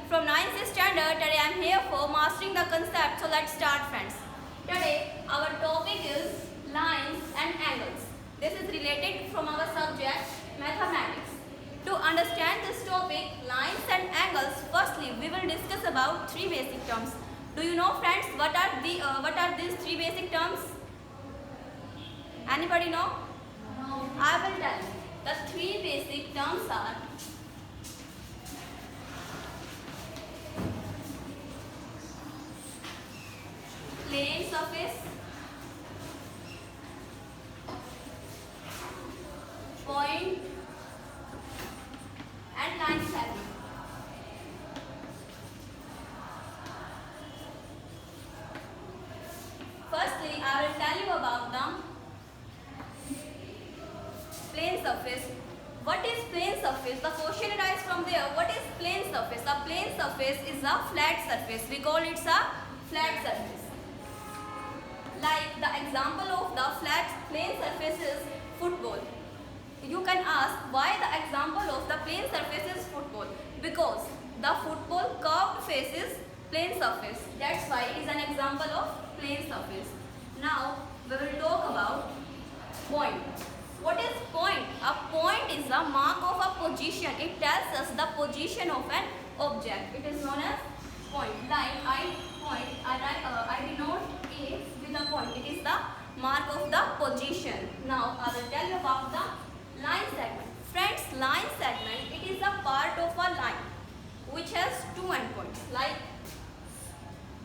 from 9th standard. Today I am here for mastering the concept. So let's start, friends. Today our topic is lines and angles. This is related from our subject mathematics. To understand this topic, lines and angles, firstly we will discuss about three basic terms. Do you know, friends, what are these three basic terms? Anybody know? No. I will tell you. The three basic terms are plane surface, point, and line segment. Firstly, I will tell you about the plane surface. What is plane surface? The question arises from there. What is plane surface? A plane surface is a flat surface. We call it a flat surface. Like the example of the flat plane surface is football. You can ask why the example of the plane surface is football. Because the football curved face is plane surface. That's why it is an example of plane surface. Now we will talk about point. What is point? A point is the mark of a position. It tells us the position of an object. It is known as point. Like I denote A with a point. It is the mark of the position. Now I will tell you about the line segment. Friends, line segment, it is a part of a line which has two endpoints. Like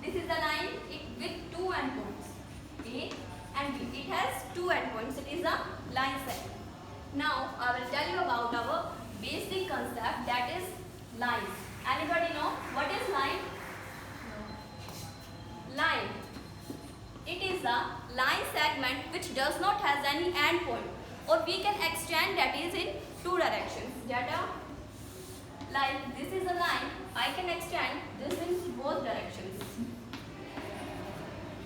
this is the line with two endpoints, A and B. It has two endpoints. It is a line segment. Now I will tell you about our basic concept, that is line. Anybody know what is line? Line. It is a line segment which does not has any endpoint, or we can extend that is in two directions. That are like this is a line. I can extend this in both directions.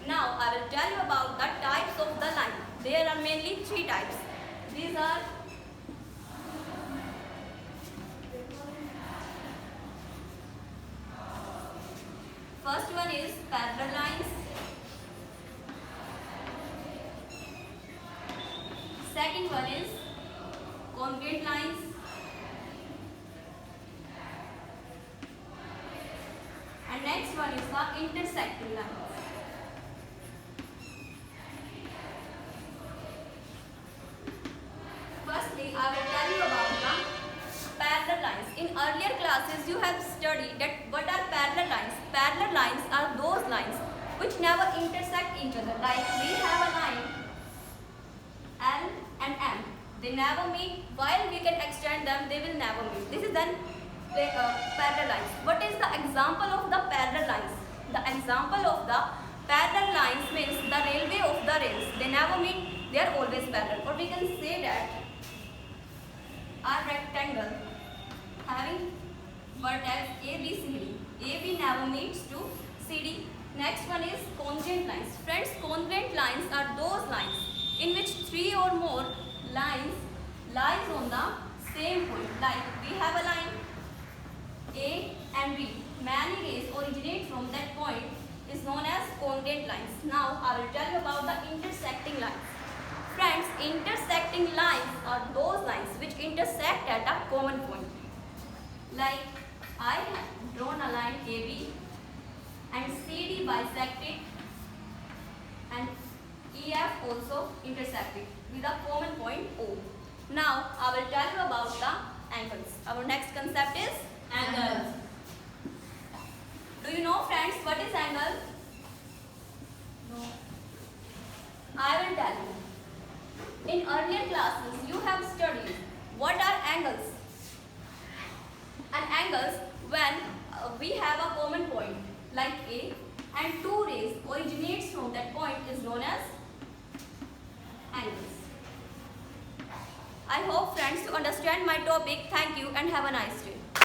Now I will tell you about the types of the line. There are mainly three types. These are first one is parallel lines. Second one is congruent lines. And next one is the intersecting lines. Firstly, I will tell you about the parallel lines. In earlier classes, you have studied that what are parallel lines. Parallel lines are those lines which never intersect each other. Like we have a line L and M. They never meet. While we can extend them, they will never meet. This is then parallel lines. What is the example of the parallel lines? The example of the parallel lines means the railway of the rails. They never meet. They are always parallel. Or we can say that a rectangle having vertex ABCD. AB never meets to CD. Next one is congruent lines. Friends, congruent lines are those lines in which three or more lines lies on the same point. Like we have a line A and B. Many rays originate from that point is known as congruent lines. Now I will tell you about the intersecting lines. Friends, intersecting lines are those lines which intersect at a common point. Like I have drawn a line AB and CD bisected and EF also intersected with a common point O. Now I will tell you about the angles. Our next concept is angle. Do you know, friends, what is angle? No. I will tell you. In earlier classes, you have studied what are angles. And angles, when we have a common point like A and two rays originates from that point, is known as angles. I hope, friends, to understand my topic. Thank you and have a nice day.